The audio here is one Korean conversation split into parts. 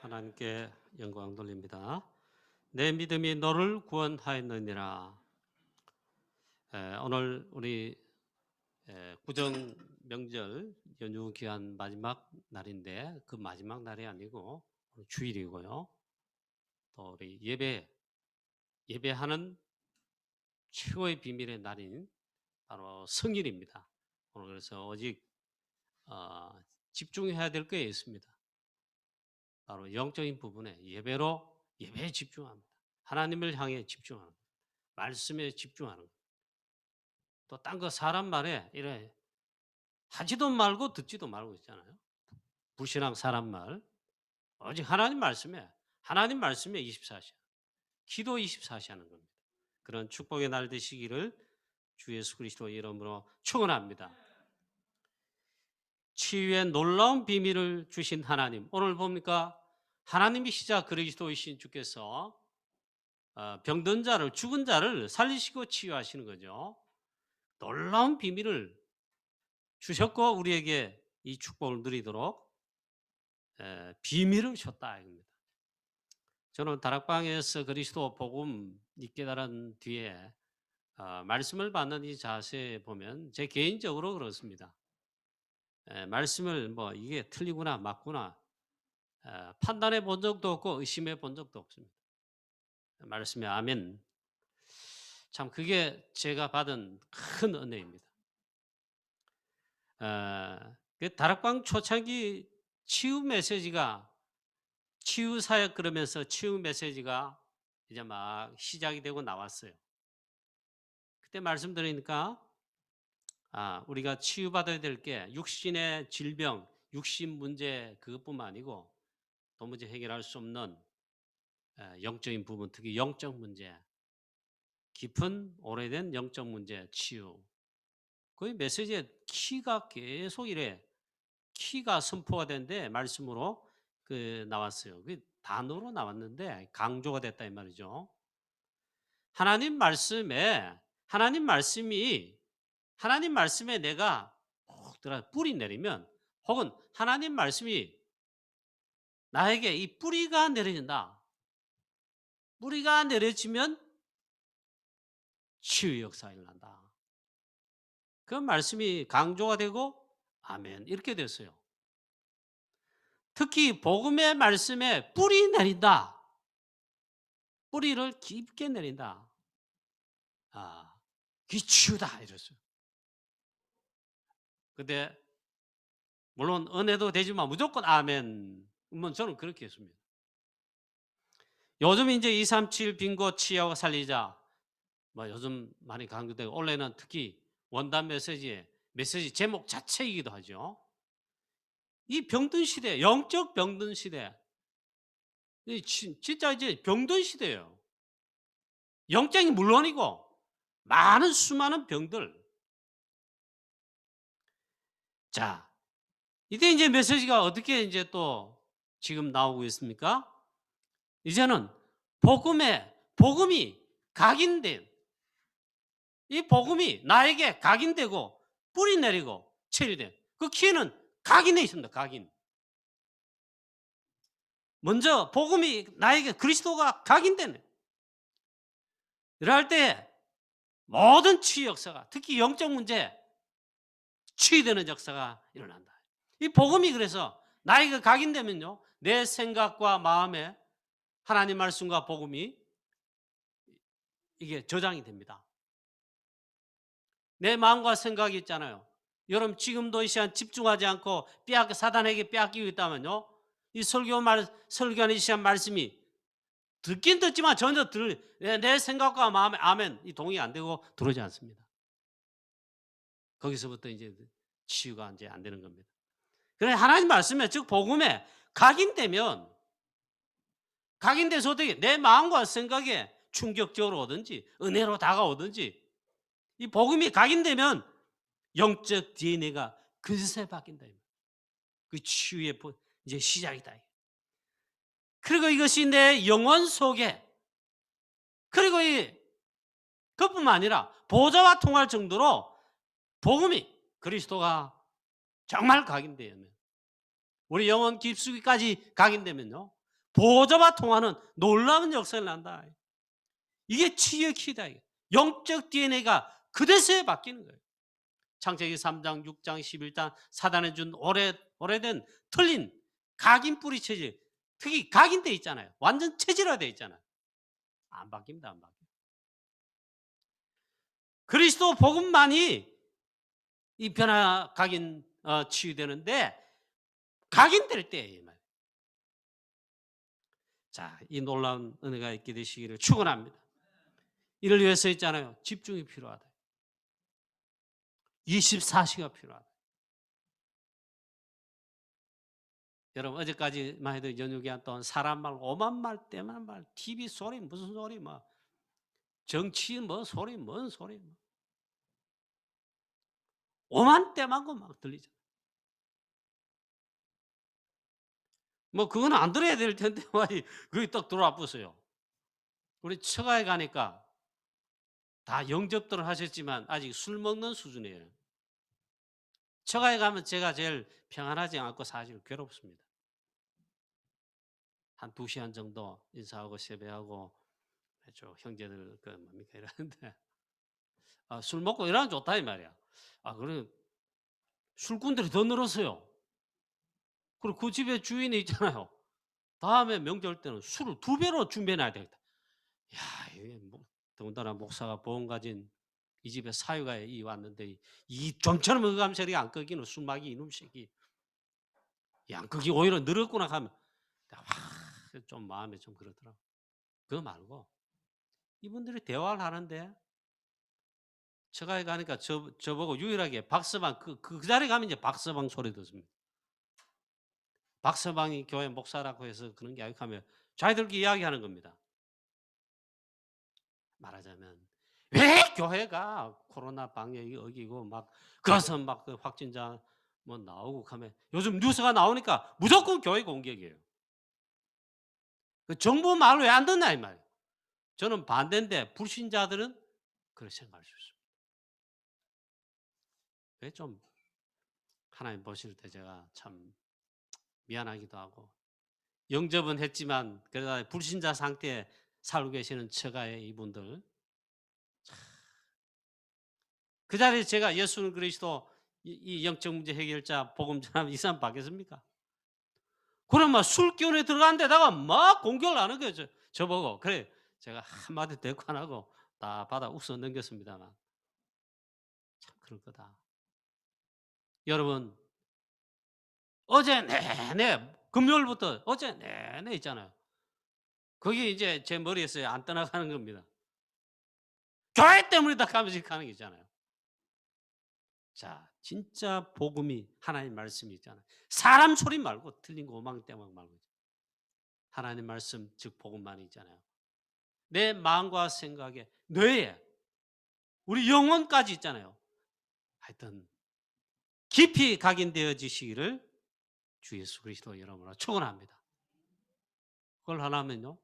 하나님께 영광 돌립니다. 내 믿음이 너를 구원하였느니라. 오늘 우리 구정 명절 연휴 기간 마지막 날인데 그 마지막 날이 아니고 주일이고요. 또 우리 예배하는 최고의 비밀의 날인 바로 성일입니다. 오늘 그래서 오직 집중해야 될 게 있습니다. 바로 영적인 부분에 예배에 집중합니다. 하나님을 향해 집중하는 것, 말씀에 집중하는 것. 또 딴 거 사람 말에 이래 하지도 말고 듣지도 말고 있잖아요. 불신앙 사람 말. 오직 하나님 말씀에 24시, 기도 24시 하는 겁니다. 그런 축복의 날 되시기를 주 예수 그리스도 이름으로 축원합니다. 치유의 놀라운 비밀을 주신 하나님. 오늘 봅니까? 하나님이시자 그리스도이신 주께서 병든 자를, 죽은 자를 살리시고 치유하시는 거죠. 놀라운 비밀을 주셨고 우리에게 이 축복을 누리도록 비밀을 줬다 이겁니다. 저는 다락방에서 그리스도 복음 깨달은 뒤에 말씀을 받는 이 자세 보면 제 개인적으로 그렇습니다. 말씀을 뭐 이게 틀리구나 맞구나 판단해 본 적도 없고 의심해 본 적도 없습니다. 말씀에 아멘. 참 그게 제가 받은 큰 은혜입니다. 다락방 초창기 치유 메시지가 치유 사역 그러면서 치유 메시지가 이제 막 시작이 되고 나왔어요. 그때 말씀드리니까 우리가 치유받아야 될 게 육신의 질병, 육신 문제 그것뿐만 아니고 도무지 해결할 수 없는 영적인 부분, 특히 영적 문제, 깊은 오래된 영적 문제 치유. 그 메시지의 키가 계속 키가 선포가 되는데 말씀으로 나왔어요. 그 단어로 나왔는데 강조가 됐다 이 말이죠. 하나님 말씀에 내가 푹 들어 뿌리 내리면 혹은 하나님 말씀이 나에게 이 뿌리가 내려진다. 뿌리가 내려지면 치유 역사가 일어난다. 그 말씀이 강조가 되고 아멘 이렇게 됐어요. 특히 복음의 말씀에 뿌리 내린다. 뿌리를 깊게 내린다. 귀치유다 이랬어요. 근데 물론 은혜도 되지만 무조건 아멘. 저는 그렇게 했습니다. 요즘 이제 237 빙고 치유하고 살리자. 요즘 많이 강조되고 원래는 특히 원단 메시지 제목 자체이기도 하죠. 이 병든 시대, 영적 병든 시대. 진짜 이제 병든 시대예요. 영적인 물론이고 많은 수많은 병들. 자, 이때 이제 메시지가 어떻게 이제 또 지금 나오고 있습니까? 이제는 복음이 각인된 이 복음이 나에게 각인되고 뿌리 내리고 체리된 그 키는 각인에 있습니다. 각인. 먼저 복음이 나에게 그리스도가 각인되네. 이럴 때 모든 치유 역사가 특히 영적 문제 치유되는 역사가 일어난다. 이 복음이 그래서 나에게 각인되면요. 내 생각과 마음에 하나님 말씀과 복음이 이게 저장이 됩니다. 내 마음과 생각이 있잖아요. 여러분 지금도 이 시간 집중하지 않고 사단에게 빼앗기고 있다면요. 이 설교하는 이 시간 말씀이 듣긴 듣지만 전혀 내 생각과 마음에 아멘 이 동의 안 되고 들어오지 않습니다. 거기서부터 이제 치유가 이제 안 되는 겁니다. 그래 하나님 말씀에 즉 복음에 각인돼서 어떻게 내 마음과 생각에 충격적으로 오든지 은혜로 다가오든지 이 복음이 각인되면 영적 DNA가 그새 바뀐다. 그 치유의 이제 시작이다. 그리고 이것이 내 영혼 속에 그리고 그뿐만 아니라 보좌와 통할 정도로 복음이 그리스도가 정말 각인되면 우리 영혼 깊숙이까지 각인되면요. 보호자와 통하는 놀라운 역사를 난다. 이게 치유의 키다. 영적 DNA가 그대서에 바뀌는 거예요. 창세기 3장, 6장, 11장 사단에 준 오래된 틀린 각인 뿌리 체질, 특히 각인돼 있잖아요. 완전 체질화돼 있잖아요. 안 바뀝니다. 안 바뀌어요. 그리스도 복음만이 이 변화 각인 치유되는데 각인될 때예요. 자, 이 놀라운 은혜가 있게 되시기를 축원합니다. 이를 위해서 있잖아요. 집중이 필요하다. 24시가 필요하다. 여러분 어제까지만 해도 연휴기간 동안 사람 말, 오만 말, 때만 말, TV 소리, 무슨 소리, 뭐 정치 뭐 소리, 뭔 소리, 뭐. 오만 때만고 막 들리죠. 뭐 그건 안 들어야 될 텐데 그게 딱 들어와 보세요. 우리 처가에 가니까 다 영접들을 하셨지만 아직 술 먹는 수준이에요. 처가에 가면 제가 제일 평안하지 않고 사실 괴롭습니다. 한 2시간 정도 인사하고 세배하고 형제들 그 뭡니까 이러는데 술 먹고 이러면 좋다 이 말이야. 그래 술꾼들이 더 늘었어요. 그리고 그 집에 주인이 있잖아요. 다음에 명절 때는 술을 2배로 준비해놔야 되겠다. 야, 이게 더군다나 목사가 보험 가진 이 집에 사유가 왔는데 이 좀처럼 의감소리가 안 끄기는 술마기 이놈 새끼. 안 끄기 오히려 늘었구나 하면 좀 마음에 좀 그렇더라고. 그거 말고 이분들이 대화를 하는데 처가에 가니까 저보고 유일하게 박서방 그 자리에 가면 이제 박서방 소리 듣습니다. 박서방이 교회 목사라고 해서 그런 게 아니고 하면 자기들끼리 이야기하는 겁니다. 말하자면 왜 교회가 코로나 방역이 어기고 막 그래서 막 그 확진자 뭐 나오고 하면 요즘 뉴스가 나오니까 무조건 교회 공격이에요. 그 정부 말 왜 안 듣나 이 말이에요. 저는 반대인데 불신자들은 그렇게 생각할 수 있습니다. 왜 좀 하나님 보실 때 제가 참 미안하기도 하고 영접은 했지만 그러다 불신자 상태에 살고 계시는 처가의 이분들 그 자리에 제가 예수 그리스도 이 영적 문제 해결자 복음 전하면 이 사람 받겠습니까? 그럼 막 술 기운에 들어간 데다가 막 공격을 하는 거예요. 저보고. 그래 제가 한마디 대꾸 안 하고 다 받아 웃어 넘겼습니다만 참 그럴 거다. 여러분 어제 내내 금요일부터 어제 내내 있잖아요. 그게 이제 제 머리에서 안 떠나가는 겁니다. 교회 때문이다 하면서 가는 게 있잖아요. 자, 진짜 복음이 하나님 말씀이 있잖아요. 사람 소리 말고 틀린 거 오망때망 말고 하나님 말씀 즉 복음만 있잖아요. 내 마음과 생각에 뇌에 우리 영혼까지 있잖아요. 하여튼 깊이 각인되어지시기를 주 예수 그리스도 이름으로 축원합니다. 그걸 하려면요.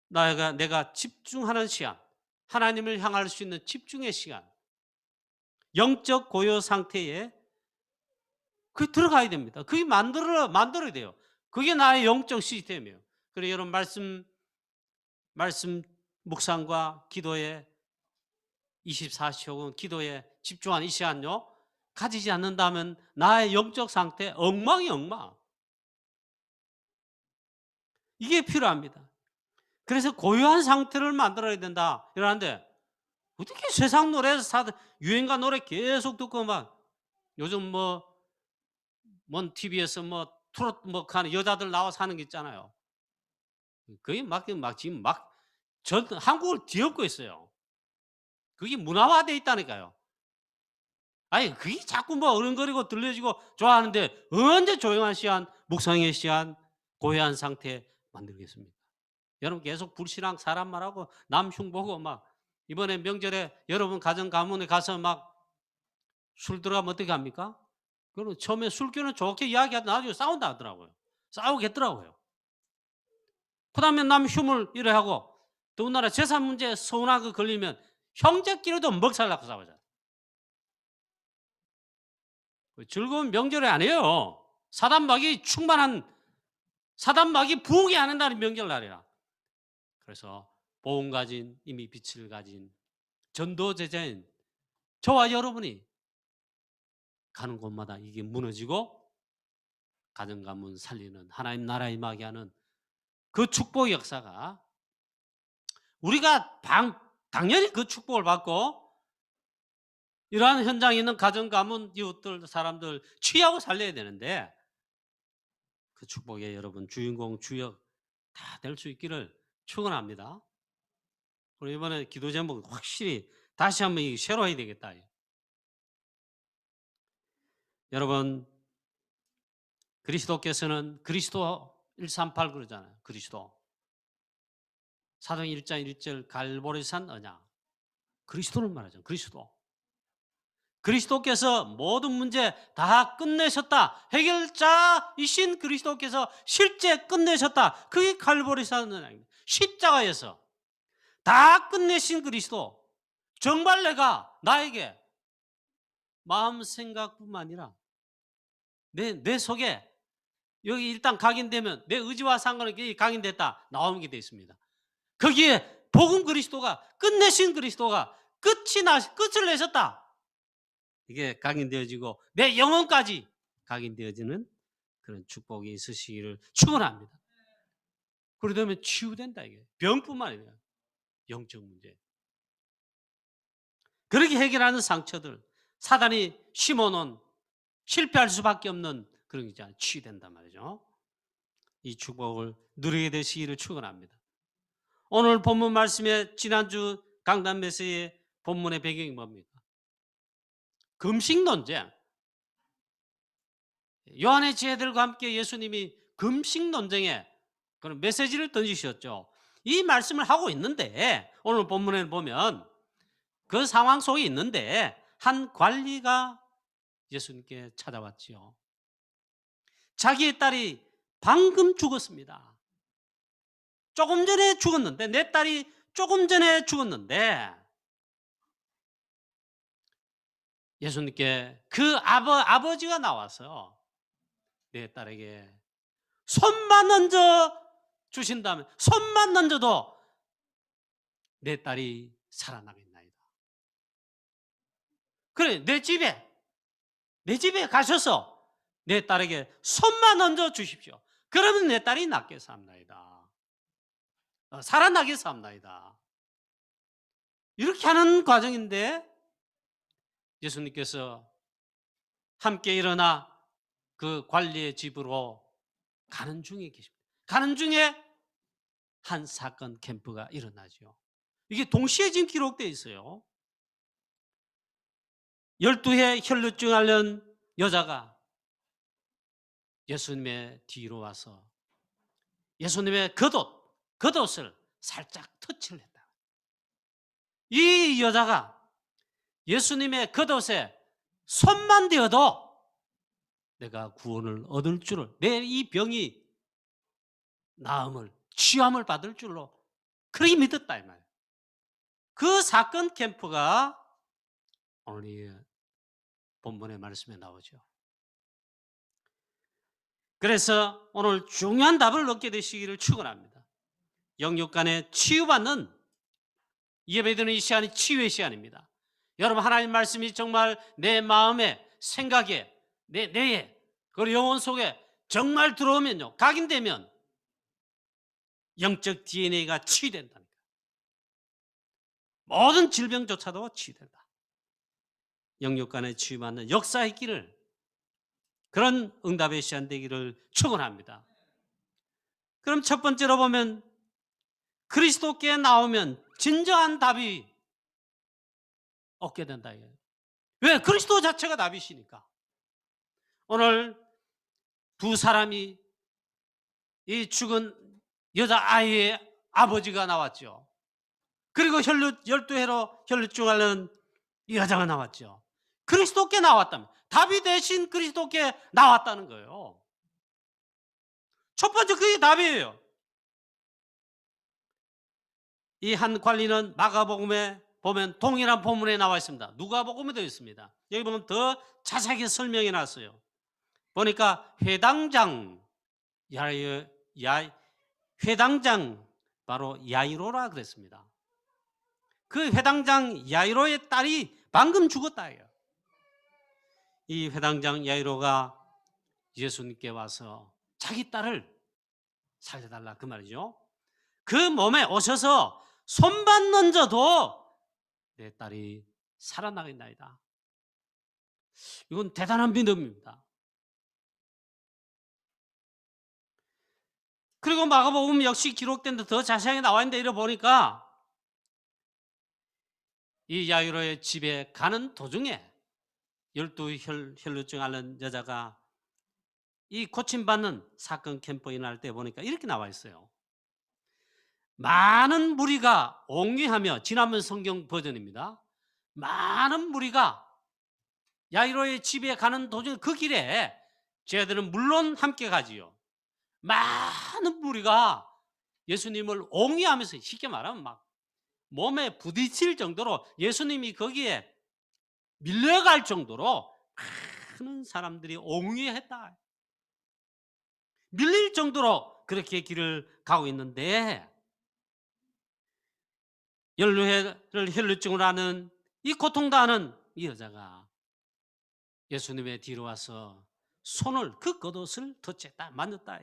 내가 집중하는 시간, 하나님을 향할 수 있는 집중의 시간, 영적 고요 상태에 그게 들어가야 됩니다. 그게 만들어야 돼요. 그게 나의 영적 시스템이에요. 그래서 여러분 말씀 묵상과 기도에 24시 혹은 기도에 집중한 이 시간요. 가지지 않는다면 나의 영적 상태 엉망이 엉망. 이게 필요합니다. 그래서 고요한 상태를 만들어야 된다. 이러는데 어떻게 세상 노래에서 유행가 노래 계속 듣고 막 요즘 뭔 TV에서 트로트 하는 여자들 나와서 하는 게 있잖아요. 그게 지금 한국을 뒤엎고 있어요. 그게 문화화돼 있다니까요. 아니 그게 자꾸 어른거리고 들려지고 좋아하는데 언제 조용한 시간, 묵상의 시간, 고요한 상태 만들겠습니까? 여러분 계속 불신앙 사람 말하고 남 흉보고 이번에 명절에 여러분 가정 가문에 가서 술 들어가면 어떻게 합니까? 그럼 처음에 술기는 좋게 이야기하다 나중에 싸운다 하더라고요. 싸우겠더라고요. 그 다음에 남 흉을 이래 하고 더군다나 재산 문제 서운하게 걸리면 형제끼리도 먹살나고 싸우잖아요. 즐거운 명절이 아니에요. 사단막이 충만한 사단 마귀 부흥이 하는 날이 명절날이라. 그래서 복음 가진, 이미 빛을 가진 전도 제자인 저와 여러분이 가는 곳마다 이게 무너지고 가정 가문 살리는, 하나님 나라 임하게 하는 그 축복의 역사가, 우리가 당연히 그 축복을 받고 이러한 현장에 있는 가정 가문 이웃들 사람들 취하고 살려야 되는데, 그 축복에 여러분 주인공 주역 다 될 수 있기를 축원합니다. 그리고 이번에 기도 제목 확실히 다시 한번 새로워야 되겠다. 여러분, 그리스도께서는 그리스도 138 그러잖아요. 그리스도. 사도행 1장 1절 갈보리산 언약. 그리스도를 말하죠. 그리스도. 그리스도께서 모든 문제 다 끝내셨다. 해결자이신 그리스도께서 실제 끝내셨다. 그게 갈보리산 언약입니다. 십자가에서 다 끝내신 그리스도. 정말 내가 나에게 마음 생각뿐만 아니라 내 속에 여기 일단 각인되면 내 의지와 상관없이 각인됐다 나오는 게 되어 있습니다. 거기에 복음 그리스도가 끝내신 그리스도가 끝을 내셨다. 이게 각인되어지고 내 영혼까지 각인되어지는 그런 축복이 있으시기를 축원합니다. 그러다면 치유된다 이게. 병뿐만 아니라 영적 문제. 그렇게 해결하는 상처들, 사단이 심어놓은 실패할 수밖에 없는 그런 게 있잖아요. 치유된단 말이죠. 이 축복을 누리게 되시기를 축원합니다. 오늘 본문 말씀에 지난주 강단 메시지의 본문의 배경이 뭡니까? 금식 논쟁. 요한의 제자들과 함께 예수님이 금식 논쟁에 그런 메시지를 던지셨죠. 이 말씀을 하고 있는데 오늘 본문에 보면 그 상황 속에 있는데 한 관리가 예수님께 찾아왔지요. 자기의 딸이 방금 죽었습니다. 조금 전에 죽었는데, 내 딸이 조금 전에 죽었는데 예수님께 그 아버지가 나와서 내 딸에게 손만 얹어 주신다면, 손만 얹어도 내 딸이 살아나겠나이다. 그래, 내 집에 가셔서 내 딸에게 손만 얹어 주십시오. 그러면 내 딸이 낫게 삽나이다. 살아나게 삽나이다. 이렇게 하는 과정인데 예수님께서 함께 일어나 그 관리의 집으로 가는 중에 계십니다. 가는 중에 한 사건 캠프가 일어나죠. 이게 동시에 지금 기록되어 있어요. 12해 혈루증 앓는 여자가 예수님의 뒤로 와서 예수님의 겉옷을 살짝 터치를 했다. 이 여자가 예수님의 겉옷에 손만 대어도 내가 구원을 얻을 줄을, 내 이 병이 나음을, 치유함을 받을 줄로 그렇게 믿었다 이 말이에요. 그 사건 캠프가 오늘 이 본문의 말씀에 나오죠. 그래서 오늘 중요한 답을 얻게 되시기를 축원합니다. 영육 간에 치유받는 예배드리는 이 시간이 치유의 시간입니다. 여러분, 하나님 말씀이 정말 내 마음에, 생각에, 내 뇌에, 그리고 영혼 속에 정말 들어오면요, 각인되면 영적 DNA가 치유된다니까. 모든 질병조차도 치유된다. 영육 간에 치유받는 역사의 길을, 그런 응답의 시간 되기를 축원합니다. 그럼 첫 번째로 보면 그리스도께 나오면 진정한 답이 얻게 된다. 왜? 그리스도 자체가 답이시니까. 오늘 두 사람이, 이 죽은 여자아이의 아버지가 나왔죠. 그리고 12회로 혈루증 앓는 이 여자가 나왔죠. 그리스도께 나왔다면, 답이 대신 그리스도께 나왔다는 거예요. 첫 번째 그게 답이에요. 이 한 관리는 마가복음에 보면 동일한 본문에 나와 있습니다. 누가복음에도 있습니다. 여기 보면 더 자세하게 설명해 놨어요. 보니까 회당장 회당장 바로 야이로라 그랬습니다. 그 회당장 야이로의 딸이 방금 죽었다예요. 이 회당장 야이로가 예수님께 와서 자기 딸을 살려달라 그 말이죠. 그 몸에 오셔서 손만 얹어도 내 딸이 살아나겠나이다. 이건 대단한 믿음입니다. 그리고 마가복음 역시 기록된 데 더 자세하게 나와 있는데 이래 보니까 이 야이로의 집에 가는 도중에 12혈루증 앓는 여자가 이 고침받는 사건 캠프 일어날 때 보니까 이렇게 나와 있어요. 많은 무리가 옹기하며, 지난번 성경 버전입니다. 많은 무리가 야이로의 집에 가는 도중 그 길에 저희들은 물론 함께 가지요. 많은 무리가 예수님을 옹이하면서, 쉽게 말하면 막 몸에 부딪힐 정도로, 예수님이 거기에 밀려갈 정도로 많은 사람들이 옹이했다. 밀릴 정도로 그렇게 길을 가고 있는데, 혈루증을 하는 이 고통당하는 이 여자가 예수님의 뒤로 와서 손을, 그 겉옷을 터쳤다, 만졌다.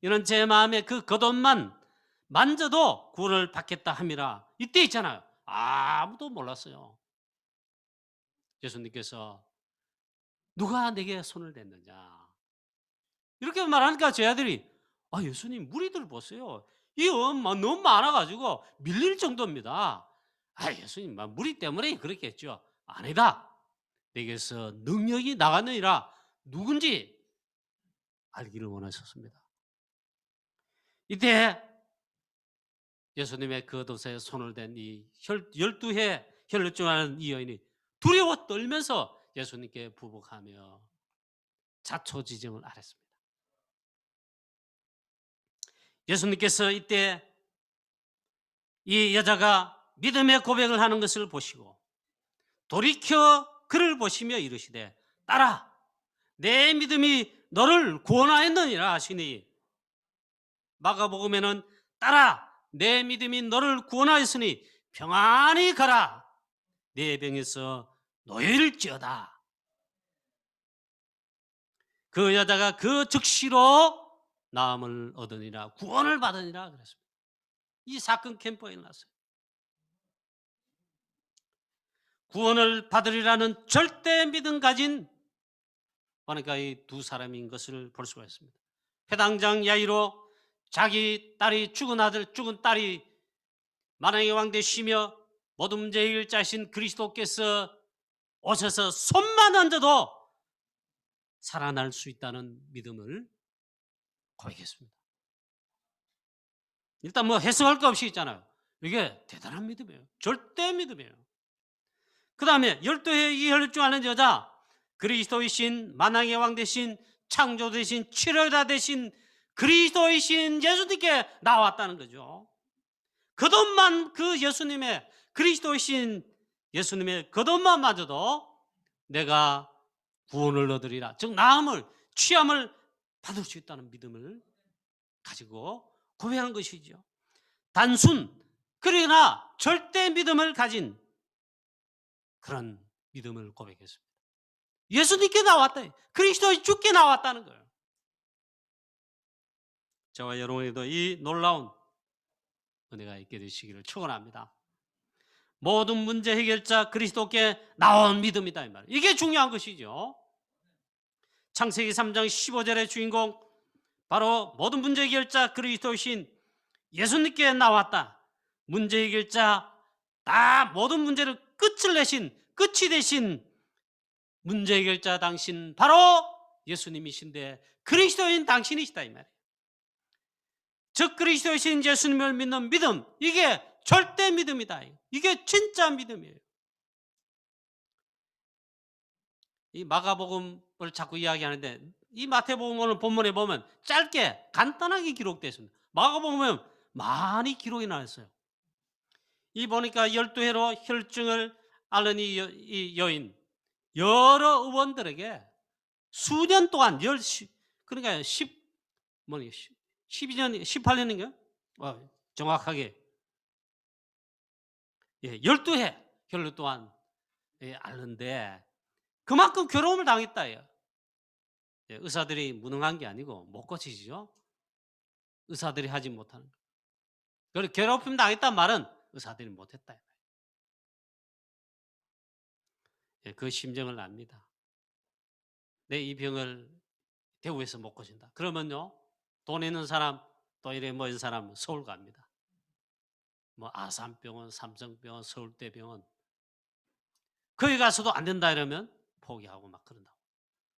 이런 제 마음에 그 겉옷만 만져도 구원을 받겠다 함이라. 이때 있잖아요. 아무도 몰랐어요. 예수님께서 누가 내게 손을 댔느냐 이렇게 말하니까 제 아들이, 예수님 무리들 보세요. 이 너무 많아가지고 밀릴 정도입니다. 예수님 무리 때문에 그렇게 했죠. 아니다. 내게서 능력이 나갔느니라. 누군지 알기를 원하셨습니다. 이때 예수님의 그 겉옷에 손을 댄 이 12해 혈루증하는 이 여인이 두려워 떨면서 예수님께 부복하며 자초지정을 아랬습니다. 예수님께서 이때 이 여자가 믿음의 고백을 하는 것을 보시고 돌이켜 그를 보시며 이르시되, 딸아, 내 믿음이 너를 구원하였느니라 하시니, 마가복음에는 딸아, 내 믿음이 너를 구원하였으니 평안히 가라, 내 병에서 노예일지어다. 그 여자가 그 즉시로 나음을 얻으니라, 구원을 받으니라 그랬습니다. 이 사건 캠프에 일어났어요. 구원을 받으리라는 절대 믿음 가진, 그러니까 이 두 사람인 것을 볼 수가 있습니다. 회당장 야이로, 자기 딸이 죽은 딸이 만왕의 왕 되시며 모든 문제 해결자신 그리스도께서 오셔서 손만 얹어도 살아날 수 있다는 믿음을 고백했습니다. 일단 해석할 거 없이 있잖아요. 이게 대단한 믿음이에요. 절대 믿음이에요. 그 다음에 12해 이 혈루증 앓는 여자, 그리스도이신 만왕의 왕 되신 창조 되신 치료자 되신 그리스도이신 예수님께 나왔다는 거죠. 겉옷만, 그 예수님의, 그리스도이신 예수님의 겉옷만 맞아도 내가 구원을 얻으리라, 즉 나음을, 취함을 받을 수 있다는 믿음을 가지고 고백한 것이죠. 단순 그러나 절대 믿음을 가진 그런 믿음을 고백했습니다. 예수님께 나왔다, 그리스도의 주께 나왔다는 거예요. 저와 여러분에도 이 놀라운 은혜가 있게 되시기를 축원합니다. 모든 문제 해결자 그리스도께 나온 믿음이다 이 말. 이게 중요한 것이죠. 창세기 3장 15절의 주인공, 바로 모든 문제 해결자 그리스도이신 예수님께 나왔다. 문제 해결자, 다 모든 문제를 끝이 되신 문제 해결자 당신, 바로 예수님이신데 그리스도인 당신이시다 이 말이에요. 즉 그리스도이신 예수님을 믿는 믿음, 이게 절대 믿음이다. 이게 진짜 믿음이에요. 이 마가복음을 자꾸 이야기하는데, 이 마태복음 본문에 보면 짧게 간단하게 기록되어 있습니다. 마가복음은 많이 기록이 나와 있어요. 이 보니까 12해로 혈증을 앓는 이 여인, 여러 의원들에게 수년 동안 그러니까 12년, 18년인가요? 정확하게. 12해 혈류 동안 앓는데 그만큼 괴로움을 당했다. 의사들이 무능한 게 아니고 못 고치죠. 의사들이 하지 못하는 거. 그리고 괴롭힘 당했단 말은 의사들이 못했다. 그 심정을 압니다. 내 이 병을 대구에서 못 고친다. 그러면요, 돈 있는 사람, 또 이래 모인 사람은 서울 갑니다. 뭐 아산병원, 삼성병원, 서울대병원. 거기 가서도 안 된다 이러면 포기하고 막 그런다고.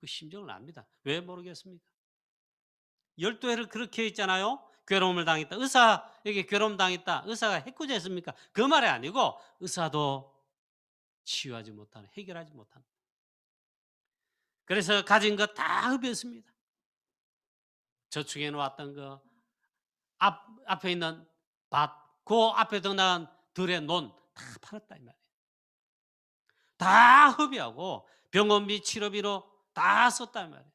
그 심정을 압니다. 왜 모르겠습니까? 12회를 그렇게 했잖아요. 괴로움을 당했다. 의사에게 괴로움 당했다. 의사가 해코지했습니까? 그 말이 아니고 의사도 치유하지 못하는, 해결하지 못하는. 그래서 가진 거 다 흡였습니다. 저축해 놓았던 거, 앞에 있는 밭, 그 앞에 등나간 들의 논 다 팔았다 이 말이에요. 다 흡입하고 병원비, 치료비로 다 썼다 이 말이에요.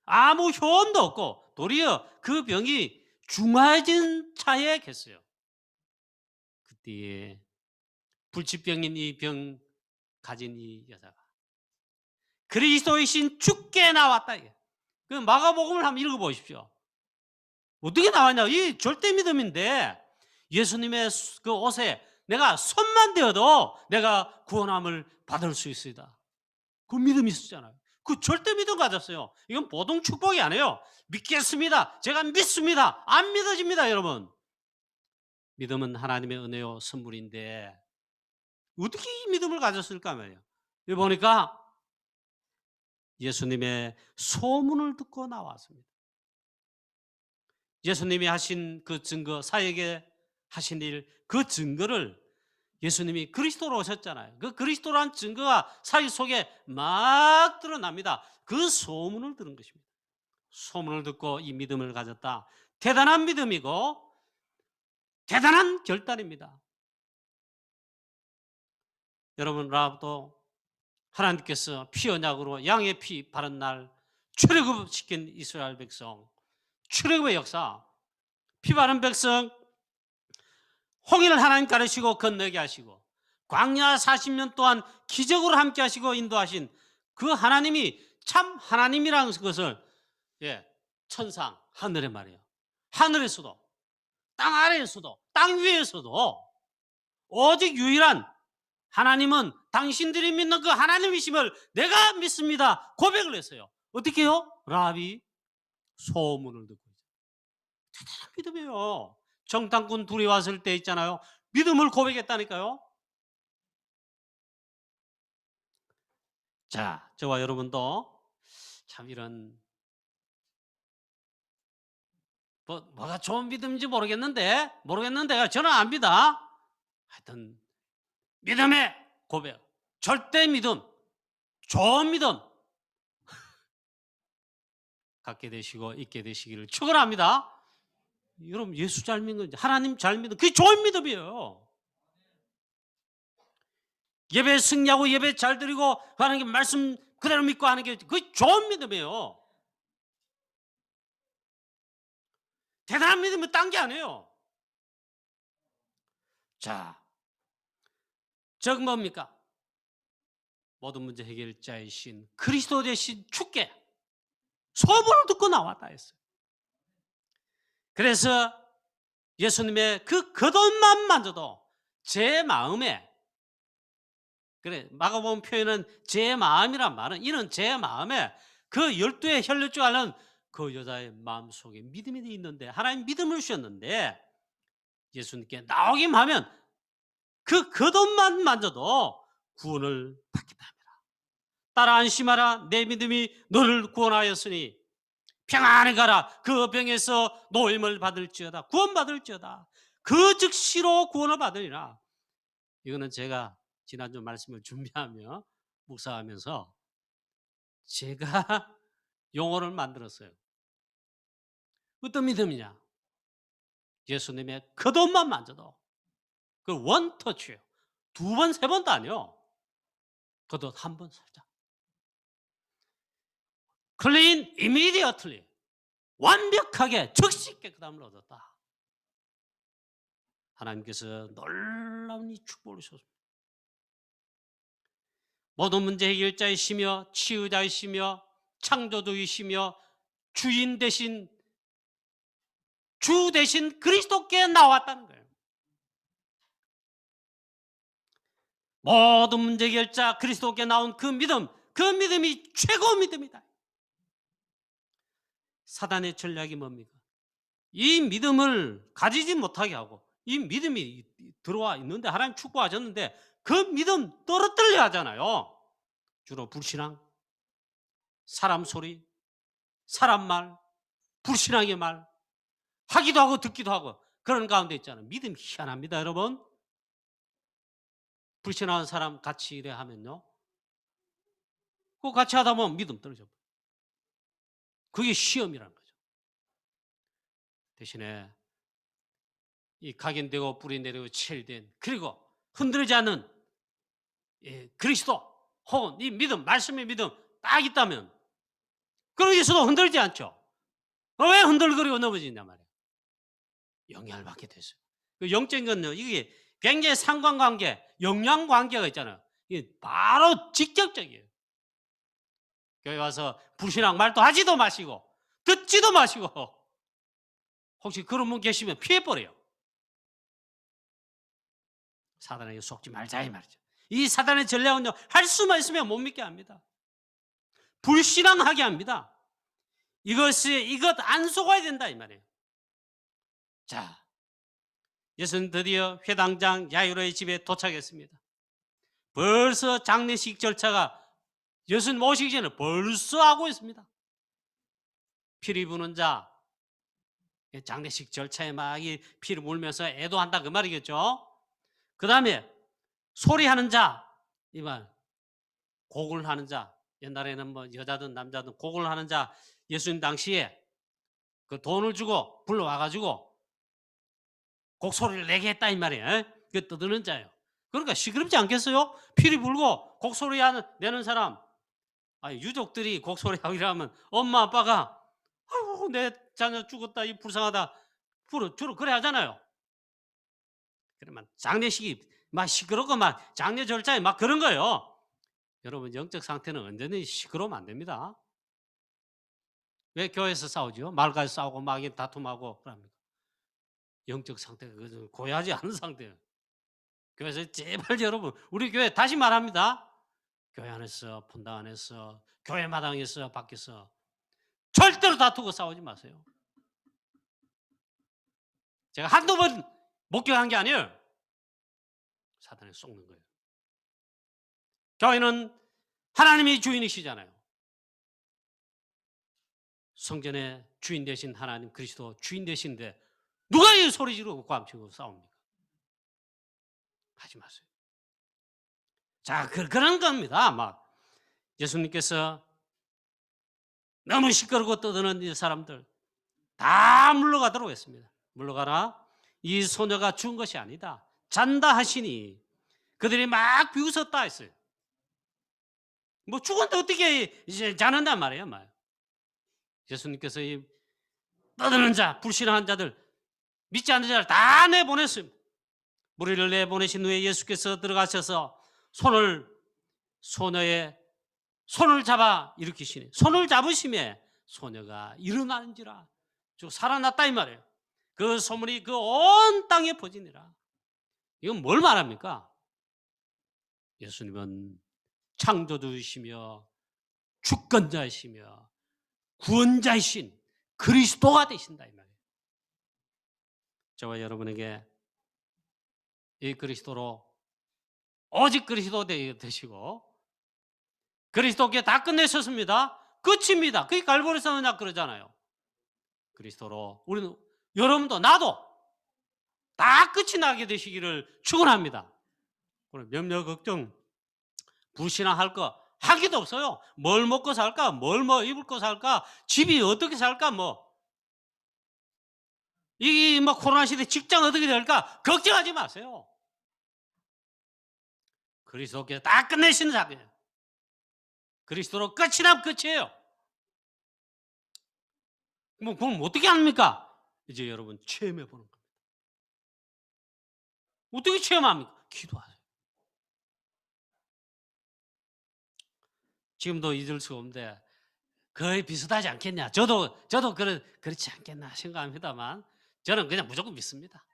아무 효험도 없고 도리어 그 병이 중화해진 차에 겠어요. 그때에 불치병인 이 병 가진 이 여자가 그리스도의 신 주께 나왔다. 그 마가복음을 한번 읽어보십시오. 어떻게 나왔냐? 이 절대 믿음인데 예수님의 그 옷에 내가 손만 대어도 내가 구원함을 받을 수 있습니다. 그 믿음이 있었잖아요. 그 절대 믿음 가졌어요. 이건 보통 축복이 아니에요. 믿겠습니다. 제가 믿습니다. 안 믿어집니다, 여러분. 믿음은 하나님의 은혜요 선물인데 어떻게 이 믿음을 가졌을까 말이에요. 여기 보니까 예수님의 소문을 듣고 나왔습니다. 예수님이 하신 그 증거, 사역에 하신 일, 그 증거를 예수님이 그리스도로 오셨잖아요. 그 그리스도란 증거가 사역 속에 막 드러납니다. 그 소문을 들은 것입니다. 소문을 듣고 이 믿음을 가졌다. 대단한 믿음이고 대단한 결단입니다. 여러분, 라합도 하나님께서 피 언약으로 양의 피 바른 날 출애굽시킨 이스라엘 백성, 출애굽의 역사, 피 바른 백성 홍해를 하나님 가르시고 건너게 하시고 광야 40년 동안 기적으로 함께 하시고 인도하신 그 하나님이 참 하나님이라는 것을 천상 하늘에 말이에요. 하늘에서도 땅 아래에서도 땅 위에서도 오직 유일한 하나님은 당신들이 믿는 그 하나님이심을 내가 믿습니다. 고백을 했어요. 어떻게 해요? 라합이 소문을 듣고 대단한 믿음이에요. 정탐꾼 둘이 왔을 때 있잖아요. 믿음을 고백했다니까요. 자, 저와 여러분도 참 이런 뭐가 좋은 믿음인지 모르겠는데 저는 압니다. 하여튼 믿음의 고백, 절대 믿음, 좋은 믿음 갖게 되시고 있게 되시기를 축원합니다. 여러분 예수 잘 믿는 하나님 잘 믿는 그게 좋은 믿음이에요. 예배 승리하고 예배 잘 드리고 하는 게 말씀 그대로 믿고 하는 게 그게 좋은 믿음이에요. 대단한 믿음은 딴 게 아니에요. 자, 즉 뭡니까? 모든 문제 해결자이신 그리스도 대신 주께 소문을 듣고 나왔다 했어요. 그래서 예수님의 그 겉옷만 만져도 제 마음에, 그래 마가복음 표현은 제 마음이란 말은 이런 제 마음에 그 12의 혈류증 앓는 그 여자의 마음속에 믿음이 있는데 하나님 믿음을 주셨는데 예수님께 나오기만 하면 그 겉옷만 만져도 구원을 받겠다 합니다. 따라 안심하라 내 믿음이 너를 구원하였으니 평안히 가라 그 병에서 노임을 받을지어다 구원받을지어다 그 즉시로 구원을 받으리라. 이거는 제가 지난주 말씀을 준비하며 묵상하면서 제가 용어를 만들었어요. 어떤 믿음이냐? 예수님의 겉옷만 만져도 그 원터치예요. 두 번, 세 번도 아니요. 겉옷 한 번 살짝. Clean immediately. 완벽하게 즉시 깨끗함을 얻었다. 하나님께서 놀라운 이 축복을 주셨습니다. 모든 문제 해결자이시며 치유자이시며 창조주이시며 주인 대신 주 대신 그리스도께 나왔다는 거예요. 모든 문제 해결자 그리스도께 나온 그 믿음이 최고 믿음이다. 사단의 전략이 뭡니까? 이 믿음을 가지지 못하게 하고 이 믿음이 들어와 있는데 하나님 축복하셨는데 그 믿음 떨어뜨려 하잖아요. 주로 불신앙, 사람 소리, 사람 말, 불신앙의 말 하기도 하고 듣기도 하고 그런 가운데 있잖아요. 믿음 희한합니다, 여러분. 불신하는 사람 같이 일해 하면요. 그 같이 하다 보면 믿음 떨어져. 그게 시험이라는 거죠. 대신에 이 각인되고 뿌리 내리고 칠된 그리고 흔들리지 않는 그리스도 혹은 이 믿음, 말씀의 믿음 딱 있다면 그러기서도 흔들리지 않죠. 왜 흔들거리고 넘어지냐 말이에요. 영향을 받게 됐어요. 그 영적인 건요, 이게 굉장히 상관관계, 영향관계가 있잖아요. 이게 바로 직접적이에요. 교회 와서 불신앙 말도 하지도 마시고 듣지도 마시고 혹시 그런 분 계시면 피해버려요. 사단에게 속지 말자 이 말이죠. 이 사단의 전략은요, 할 수만 있으면 못 믿게 합니다. 불신앙하게 합니다. 이것 안 속아야 된다 이 말이에요. 자, 예수는 드디어 회당장 야이로의 집에 도착했습니다. 벌써 장례식 절차가 예수님 오시기 전에 벌써 하고 있습니다. 피리 부는 자, 장례식 절차에 막 피를 물면서 애도한다 그 말이겠죠. 그 다음에 소리하는 자, 이 말, 곡을 하는 자, 옛날에는 뭐 여자든 남자든 곡을 하는 자, 예수님 당시에 그 돈을 주고 불러와가지고 곡소리를 내게 했다 이 말이에요. 그 떠드는 자예요. 그러니까 시끄럽지 않겠어요? 피리 불고 곡소리 내는 사람, 유족들이 곡소리하고 이러면 엄마 아빠가 아이고 내 자녀 죽었다 이 불쌍하다 주로 그래 하잖아요. 그러면 장례식이 막 시끄럽고 막 장례 절차에 막 그런 거예요. 여러분 영적 상태는 언제든지 시끄러우면 안 됩니다. 왜 교회에서 싸우죠? 말까지 싸우고 막 다툼하고 그럽니까? 영적 상태가 고요하지 않은 상태예요. 그래서 제발 여러분 우리 교회 다시 말합니다. 교회 안에서 분당 안에서 교회 마당에서 밖에서 절대로 다투고 싸우지 마세요. 제가 한두 번 목격한 게 아니에요. 사단에 속는 거예요. 교회는 하나님이 주인이시잖아요. 성전의 주인 되신 하나님 그리스도 주인 되신데 누가 이 소리 지르고 꽝치고 싸웁니까? 하지 마세요. 자, 그런 겁니다. 막 예수님께서 너무 시끄럽고 떠드는 이 사람들 다 물러가도록 했습니다. 물러가라. 이 소녀가 죽은 것이 아니다. 잔다 하시니 그들이 막 비웃었다 했어요. 뭐 죽었는데 어떻게 이제 자는단 말이에요. 말. 예수님께서 이 떠드는 자, 불신한 자들, 믿지 않는 자를 다 내보냈습니다. 무리를 내보내신 후에 예수께서 들어가셔서 소녀의 손을 잡아 일으키시니 손을 잡으심에 소녀가 일어나는지라 쭉 살아났다 이 말이에요. 그 소문이 그 온 땅에 퍼지니라. 이건 뭘 말합니까? 예수님은 창조주이시며 주권자이시며 구원자이신 그리스도가 되신다 이 말이에요. 저와 여러분에게 이 그리스도로 오직 그리스도 되시고 그리스도께 다 끝내셨습니다. 끝입니다. 그게 갈보리서 언약 그러잖아요. 그리스도로 우리는 여러분도 나도 다 끝이 나게 되시기를 축원합니다. 염려 걱정 불신앙할 거 하기도 없어요. 뭘 먹고 살까? 뭘 입을 거 살까? 집이 어떻게 살까? 이 코로나 시대 직장 어떻게 될까? 걱정하지 마세요. 그리스도께 다 끝내시는 자예요. 그리스도로 끝이 나면 끝이에요. 뭐 그럼 어떻게 합니까? 이제 여러분 체험해 보는 겁니다. 어떻게 체험합니까? 기도하세요. 지금도 잊을 수가 없는데 거의 비슷하지 않겠냐? 저도 그렇지 않겠나 생각합니다만 저는 그냥 무조건 믿습니다.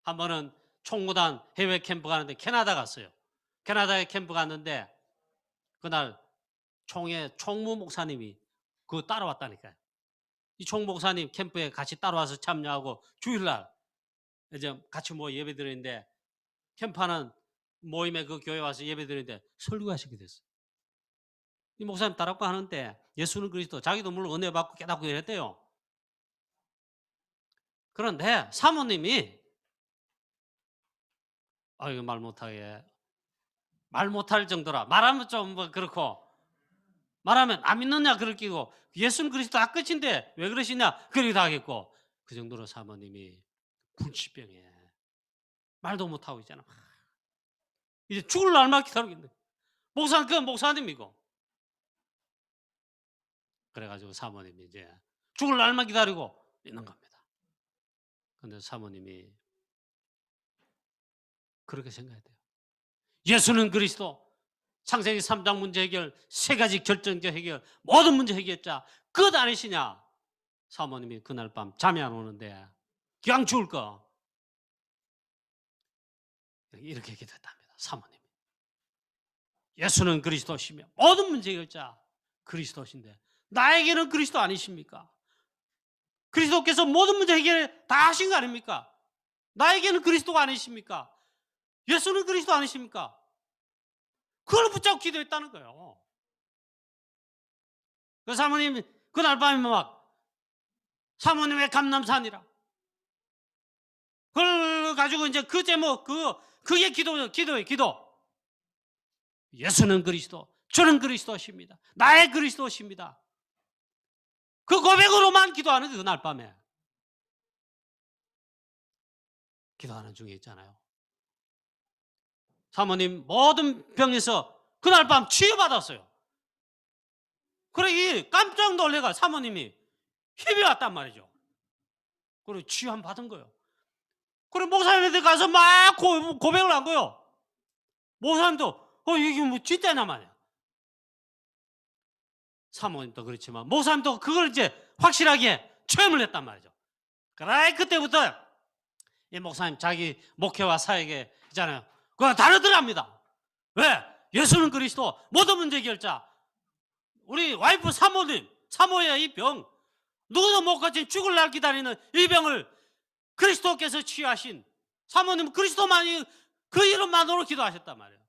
한 번은 총무단 해외 캠프 가는데 캐나다 갔어요. 캐나다에 캠프 갔는데 그날 총무 목사님이 그 따라왔다니까요. 이 총 목사님 캠프에 같이 따라와서 참여하고 주일날 이제 같이 예배 드리는데 캠프하는 모임에 그 교회 와서 예배 드리는데 설교하시게 됐어요. 이 목사님 따라고 하는데 예수는 그리스도, 자기도 물론 은혜 받고 깨닫고 이랬대요. 그런데 사모님이 이거 말 못할 정도라, 말하면 좀 그렇고 말하면 안 믿느냐 그럴 끼고 예수는 그리스도 끝인데 왜 그러시냐 그러기도 하겠고 그 정도로 사모님이 불치병에 말도 못하고 있잖아. 이제 죽을 날만 기다리고 있는데 그건 목사님이고 그래가지고 사모님이 이제 죽을 날만 기다리고 있는 겁니다. 그런데 사모님이 그렇게 생각해야 돼요. 예수는 그리스도, 창세기 3장 문제 해결, 세 가지 결정적 해결, 모든 문제 해결자 그것 아니시냐? 사모님이 그날 밤 잠이 안 오는데 그냥 죽을 거 이렇게 기도했답니다. 사모님이 예수는 그리스도시며 모든 문제 해결자 그리스도신데 나에게는 그리스도 아니십니까? 그리스도께서 모든 문제 해결 다 하신 거 아닙니까? 나에게는 그리스도가 아니십니까? 예수는 그리스도 아니십니까? 그걸 붙잡고 기도했다는 거예요. 그 사모님 그날 밤에 사모님의 감남산이라 그걸 가지고 이제 그 제목 그게 기도예요. 기도. 예수는 그리스도, 저는 그리스도십니다. 나의 그리스도십니다. 그 고백으로만 기도하는 그날 밤에 기도하는 중에 있잖아요. 사모님 모든 병에서 그날 밤 치유받았어요. 그래 깜짝 놀래가 사모님이 힘이 왔단 말이죠. 그리고 치유함 받은 거예요. 그래 목사님한테 가서 막 고백을 한 거예요. 목사님도 이게 뭐 진짜냐 말이야. 사모님도 그렇지만 목사님도 그걸 이제 확실하게 체험을 했단 말이죠. 그래 그때부터 이 목사님 자기 목회와 사역에 있잖아요. 그거 다르더랍니다. 왜? 예수는 그리스도 모든 문제 해결자. 우리 와이프 사모의 이 병, 누구도 못 고친 죽을 날 기다리는 이 병을 그리스도께서 치유하신 사모님은 그리스도만이 그 이름만으로 기도하셨단 말이에요.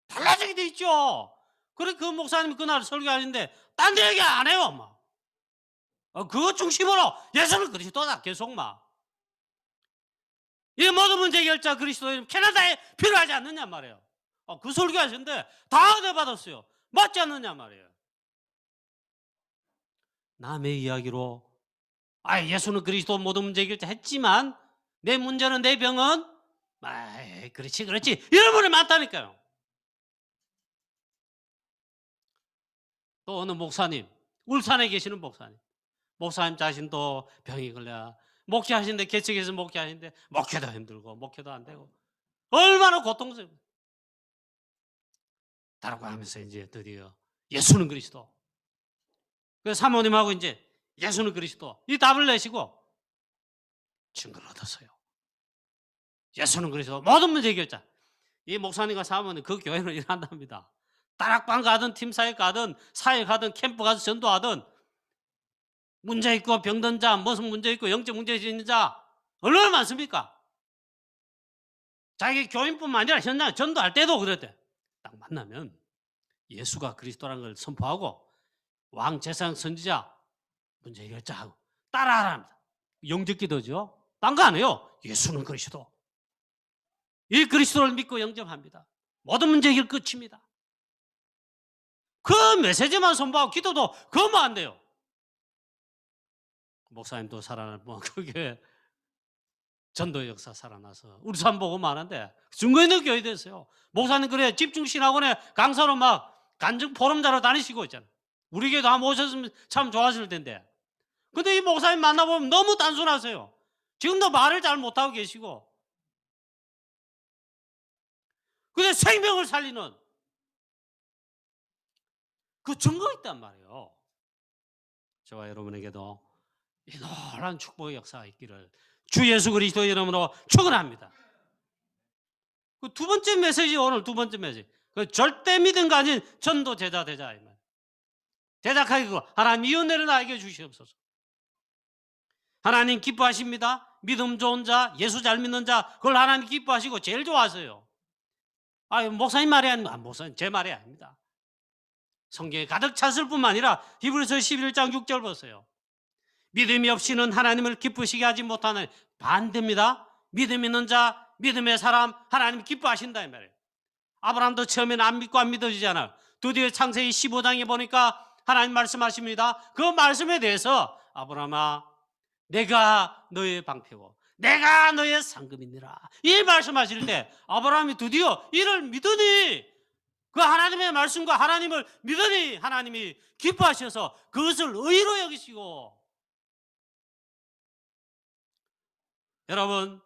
달라지게 돼 있죠. 그래 그 목사님이 그날 설교하는데 딴 데 얘기 안 해요. 그것 중심으로 예수는 그리스도다 계속 이 모든 문제 해결자 그리스도는 캐나다에 필요하지 않느냐 말이에요. 그 설교하셨는데 다 은혜 받았어요. 맞지 않느냐 말이에요. 남의 이야기로 예수는 그리스도 모든 문제 해결자 했지만 내 문제는 내 병은 그렇지 이런 분이 많다니까요. 또 어느 목사님, 울산에 계시는 목사님 자신도 병이 걸려 목회하시는데 개척해서 목회하시는데 목회도 힘들고 목회도 안 되고 얼마나 고통스러워요. 다라고 하면서 이제 드디어 예수는 그리스도. 그 사모님하고 이제 예수는 그리스도 이 답을 내시고 증거를 얻었어요. 예수는 그리스도 모든 문제 해결자. 이 목사님과 사모님 그 교회는 일한답니다. 다락방 가든 팀사역 가든 사역 하든 캠프 가서 전도하든 문제 있고 병든 자, 무슨 문제 있고 영적 문제 있는 자 얼마나 많습니까? 자기 교인뿐만 아니라 현장 전도할 때도 그랬대. 딱 만나면 예수가 그리스도라는 걸 선포하고 왕 제사장 선지자 문제 해결자하고 따라하랍니다. 영적 기도죠. 딴 거 안 해요. 예수는 그리스도. 이 그리스도를 믿고 영접합니다. 모든 문제 해결 끝입니다. 그 메시지만 선포하고 기도도 그거만 안 돼요. 목사님도 살아나고 그게 전도 역사 살아나서 울산 보고 많은데 증거 있는 교회 됐어요. 목사님 그래 집중신학원에 강사로 간증 포럼자로 다니시고 있잖아요. 우리 교회도 한번 오셨으면 참 좋았을 텐데. 근데 이 목사님 만나보면 너무 단순하세요. 지금도 말을 잘 못하고 계시고. 근데 생명을 살리는 그 증거가 있단 말이에요. 저와 여러분에게도 이 놀라운 축복의 역사가 있기를 주 예수 그리스도 이름으로 축원합니다. 그 두 번째 메시지, 오늘 두 번째 메시지. 그 절대 믿음 가진 전도 제자 되자. 대작하게 그거 하나님 이 은혜를 나에게 주시옵소서. 하나님 기뻐하십니다. 믿음 좋은 자, 예수 잘 믿는 자, 그걸 하나님 기뻐하시고 제일 좋아하세요. 목사님 말이 아닙니다. 목사님 제 말이 아닙니다. 성경에 가득 찼을 뿐만 아니라 히브리서 11장 6절 보세요. 믿음이 없이는 하나님을 기쁘시게 하지 못하는, 반대입니다. 믿음 있는 자, 믿음의 사람 하나님 기뻐하신다 이 말이에요. 아브라함도 처음에는 안 믿고 안 믿어지잖아요. 드디어 창세기 15장에 보니까 하나님 말씀하십니다. 그 말씀에 대해서 아브라함아 내가 너의 방패고 내가 너의 상급이니라, 이 말씀하실 때 아브라함이 드디어 이를 믿으니, 그 하나님의 말씀과 하나님을 믿으니 하나님이 기뻐하셔서 그것을 의로 여기시고. 여러분,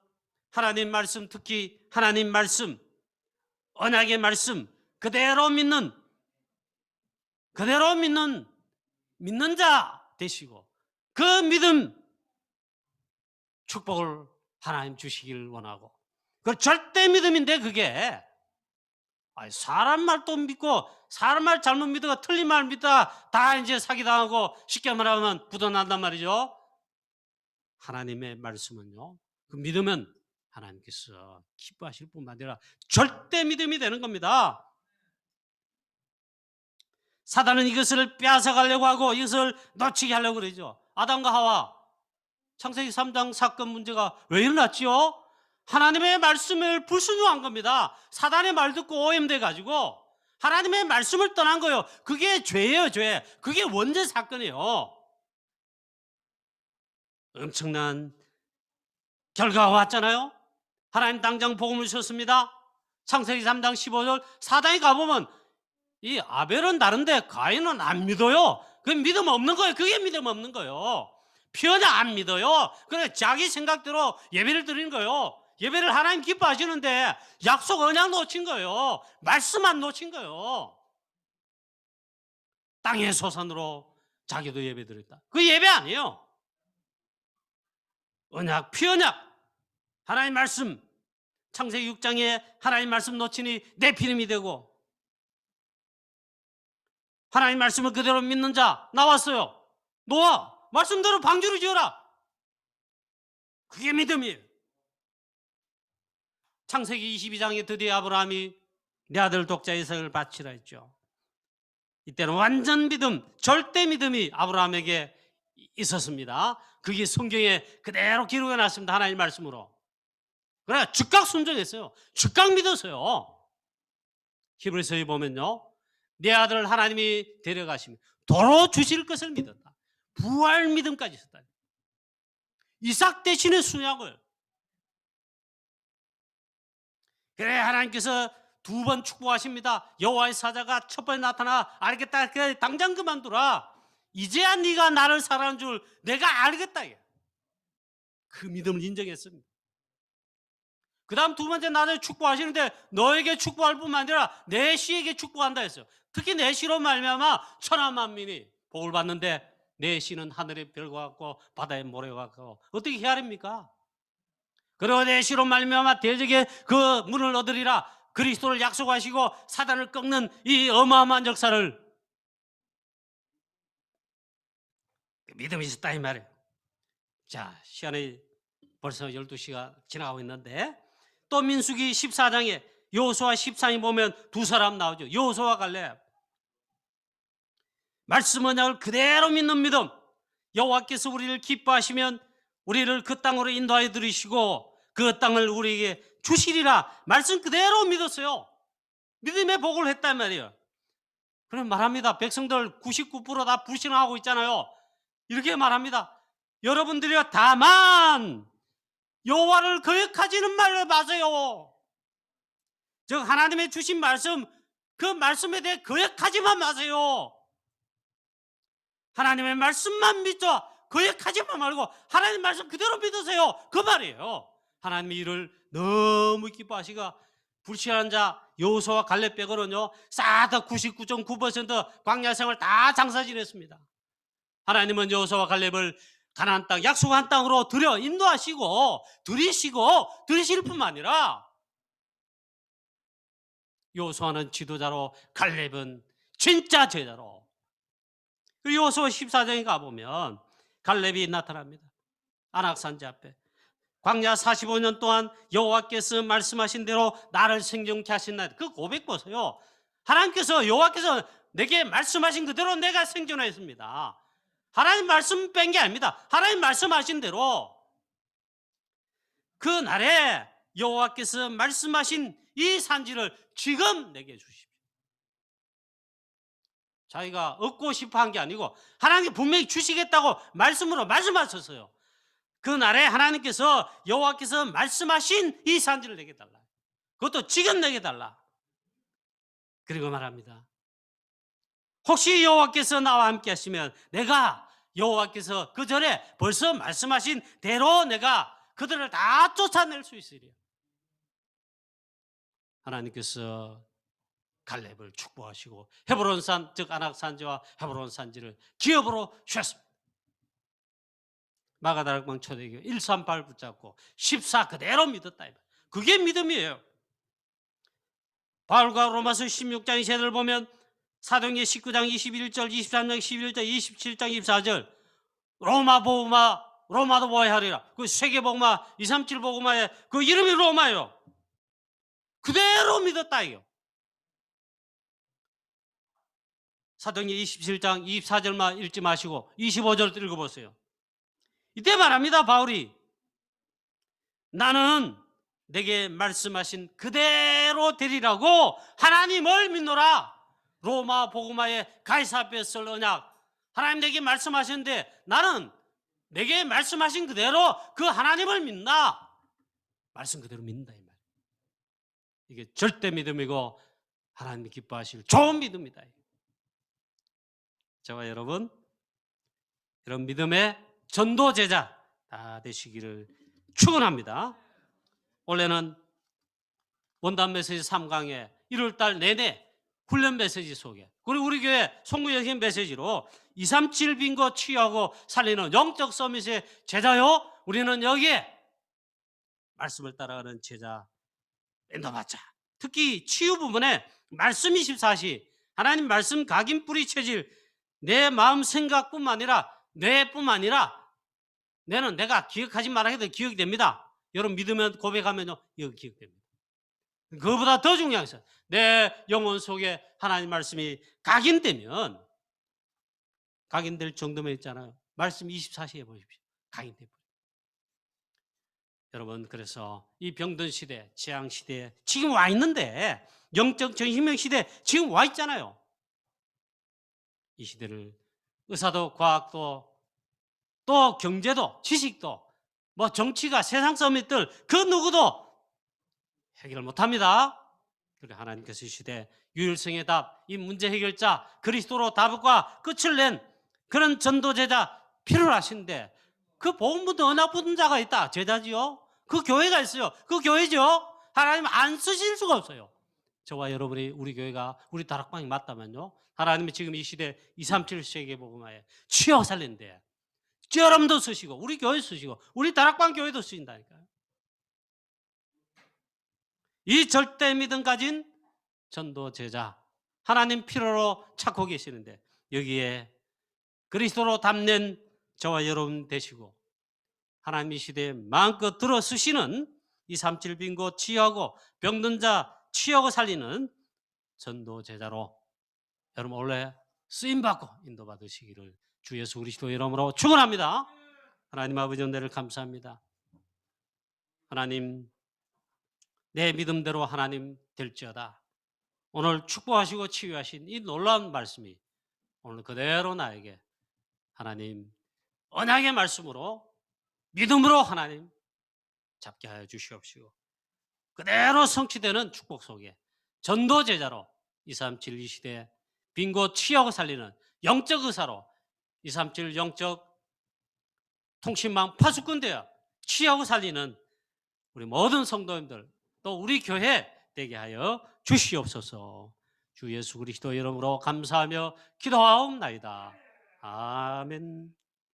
하나님 말씀, 특히 하나님 말씀, 언약의 말씀 그대로 믿는 자 되시고, 그 믿음 축복을 하나님 주시길 원하고. 그 절대 믿음인데, 그게 사람 말도 믿고 사람 말 잘못 믿다가 틀린 말 믿다가 다 이제 사기당하고 쉽게 말하면 부도난단 말이죠. 하나님의 말씀은요, 그 믿으면 하나님께서 기뻐하실 뿐만 아니라 절대 믿음이 되는 겁니다. 사단은 이것을 빼앗아가려고 하고 이것을 놓치게 하려고 그러죠. 아담과 하와 창세기 3장 사건 문제가 왜 일어났지요? 하나님의 말씀을 불순종한 겁니다. 사단의 말 듣고 오염돼 가지고 하나님의 말씀을 떠난 거예요. 그게 죄예요, 죄. 그게 원죄 사건이에요. 엄청난 결과가 왔잖아요. 하나님 당장 복음을 주셨습니다. 창세기 3장 15절, 사단이 가보면 이 아벨은 다른데 가인은 안 믿어요. 그 믿음 없는 거예요. 그게 믿음 없는 거예요. 편히 안 믿어요. 그래 자기 생각대로 예배를 드리는 거예요. 예배를 하나님 기뻐하시는데 약속 언약 놓친 거예요. 말씀 안 놓친 거예요. 땅의 소산으로 자기도 예배 드렸다. 그 예배 아니에요. 언약, 피언약, 하나님 말씀, 창세기 6장에 하나님 말씀 놓치니 내 피름이 되고, 하나님 말씀을 그대로 믿는 자 나왔어요. 노아 말씀대로 방주를 지어라. 그게 믿음이에요. 창세기 22장에 드디어 아브라함이 내 아들 독자 이삭을 바치라 했죠. 이때는 완전 믿음, 절대 믿음이 아브라함에게 있었습니다. 그게 성경에 그대로 기록해 놨습니다. 하나님 말씀으로. 그래 즉각 순종했어요. 즉각 믿었어요. 히브리서에 보면요, 내 아들을 하나님이 데려가시면 도로 주실 것을 믿었다. 부활 믿음까지 있었다. 이삭 대신에 순약을. 그래 하나님께서 두 번 축복하십니다. 여호와의 사자가 첫 번에 나타나 알겠다. 그래 당장 그만두라. 이제야 네가 나를 사랑하는 줄 내가 알겠다. 그 믿음을 인정했습니다. 그 다음 두 번째 나를 축복하시는데 너에게 축복할 뿐만 아니라 내 씨에게 축복한다 했어요. 특히 내 씨로 말미암아 천하 만민이 복을 받는데, 내 씨는 하늘의 별과 같고 바다의 모래와 같고 어떻게 헤아립니까? 그리고 내 씨로 말미암아 대적의 그 문을 얻으리라. 그리스도를 약속하시고 사단을 꺾는 이 어마어마한 역사를 믿음이 있었다 이 말이에요. 자, 시간이 벌써 12시가 지나가고 있는데, 또 민수기 14장에 여호수아 13에 보면 두 사람 나오죠. 여호수아와 갈렙. 말씀 언약을 그대로 믿는 믿음. 여호와께서 우리를 기뻐하시면 우리를 그 땅으로 인도하여 들이시고 그 땅을 우리에게 주시리라. 말씀 그대로 믿었어요. 믿음의 복을 했단 말이에요. 그럼 말합니다. 백성들 99% 다 불신하고 있잖아요. 이렇게 말합니다. 여러분들이요 다만 여호와를 거역하지는 말라 마세요. 즉 하나님의 주신 말씀, 그 말씀에 대해 거역하지만 마세요. 하나님의 말씀만 믿죠. 거역하지만 말고 하나님 말씀 그대로 믿으세요. 그 말이에요. 하나님이 이를 너무 기뻐하시가 불신한 자 여호수아와 갈렙 빼고는요 싹 다 99.9% 광야 생활 다 장사 지냈습니다. 하나님은 여호수아와 갈렙을 가나안 땅 약속한 땅으로 들여 인도하시고 들이실 뿐만 아니라 여호수아는 지도자로 갈렙은 진짜 제자로. 여호수아 14장에 가보면 갈렙이 나타납니다. 안악산지 앞에 광야 45년 동안 여호와께서 말씀하신 대로 나를 생존케 하신다. 그 고백 보세요. 여호와께서 내게 말씀하신 그대로 내가 생존했습니다. 하나님 말씀 뺀 게 아닙니다. 하나님 말씀하신 대로 그 날에 여호와께서 말씀하신 이 산지를 지금 내게 주십시오. 자기가 얻고 싶어 한 게 아니고 하나님이 분명히 주시겠다고 말씀으로 말씀하셨어요. 그 날에 하나님께서 여호와께서 말씀하신 이 산지를 내게 달라. 그것도 지금 내게 달라. 그리고 말합니다. 혹시 여호와께서 나와 함께 하시면 내가 여호와께서 그 전에 벌써 말씀하신 대로 내가 그들을 다 쫓아낼 수 있으리라. 하나님께서 갈렙을 축복하시고 헤브론산 즉 안악산지와 헤브론산지를 기업으로 주셨습니다. 마가다락방 초대교회 138 붙잡고 14 그대로 믿었다. 그게 믿음이에요. 바울과 로마서 16장 2절을 보면 사도행전 19장 21절 23장 11절 27장 24절 로마도 보아야 하리라. 그 세계복음화 237 복음화에 그 이름이 로마예요. 그대로 믿었다 이요. 사도행전 27장 24절만 읽지 마시고 25절 읽어보세요. 이때 말합니다. 바울이 나는 내게 말씀하신 그대로 되리라고 하나님을 믿노라. 로마 복음화의 가이사 앞에 쓸 언약 하나님 내게 말씀하셨는데 나는 내게 말씀하신 그대로 그 하나님을 믿나. 말씀 그대로 믿는다 이 말. 이게 절대 믿음이고 하나님이 기뻐하실 좋은 믿음이다. 저와 여러분 이런 믿음의 전도 제자 다 되시기를 축원합니다. 원래는 원단 메시지 3강에 1월달 내내 훈련 메시지 속에 그리고 우리 교회 송구여신 메시지로 237 빈거 치유하고 살리는 영적 서밋의 제자요. 우리는 여기에 말씀을 따라가는 제자 인도받자. 특히 치유 부분에 말씀 24시 하나님 말씀 각인 뿌리 체질 내 마음 생각뿐만 아니라 뇌뿐만 아니라 뇌는 내가 기억하지 말아 해도 기억이 됩니다. 여러분 믿으면 고백하면요 이거 기억됩니다. 그거보다 더 중요한 것은 내 영혼 속에 하나님 말씀이 각인되면 각인될 정도면 있잖아요. 말씀 24시에 보십시오. 각인돼 버려요. 여러분 그래서 이 병든 시대, 재앙 시대에 지금 와 있는데 영적 정신명 시대 지금 와 있잖아요. 이 시대를 의사도 과학도 또 경제도 지식도 뭐 정치가 세상 서밋들 그 누구도 해결을 못합니다. 그러니까 하나님께서 이 시대 유일성의 답, 이 문제 해결자 그리스도로 답과 끝을 낸 그런 전도제자 필요하신데 그 복음부터 언약 붙은 자가 있다. 제자지요. 그 교회가 있어요. 그 교회죠. 하나님 안 쓰실 수가 없어요. 저와 여러분이 우리 교회가 우리 다락방이 맞다면요. 하나님이 지금 이 시대 237 세계복음화에 치어 살린데 여러분도 쓰시고 우리 교회 쓰시고 우리 다락방 교회도 쓰인다니까요. 이 절대 믿음 가진 전도 제자 하나님 필요로 찾고 계시는데 여기에 그리스도로 담는 저와 여러분 되시고 하나님 이 시대에 마음껏 들어 쓰시는 237 빈고 치유하고 병든 자 치유하고 살리는 전도 제자로 여러분 원래 쓰임받고 인도받으시기를 주 예수 그리스도 이름으로 축원합니다. 하나님 아버지 은혜를 감사합니다. 하나님 내 믿음대로 하나님 될지어다. 오늘 축복하시고 치유하신 이 놀라운 말씀이 오늘 그대로 나에게 하나님 언약의 말씀으로 믿음으로 하나님 잡게 하여 주시옵시고 그대로 성취되는 축복 속에 전도 제자로 237 이 시대에 빈 곳 치유하고 살리는 영적 의사로 237 영적 통신망 파수꾼되어 취하고 살리는 우리 모든 성도님들 또 우리 교회 되게 하여 주시옵소서. 주 예수 그리스도 이름으로 감사하며 기도하옵나이다. 아멘.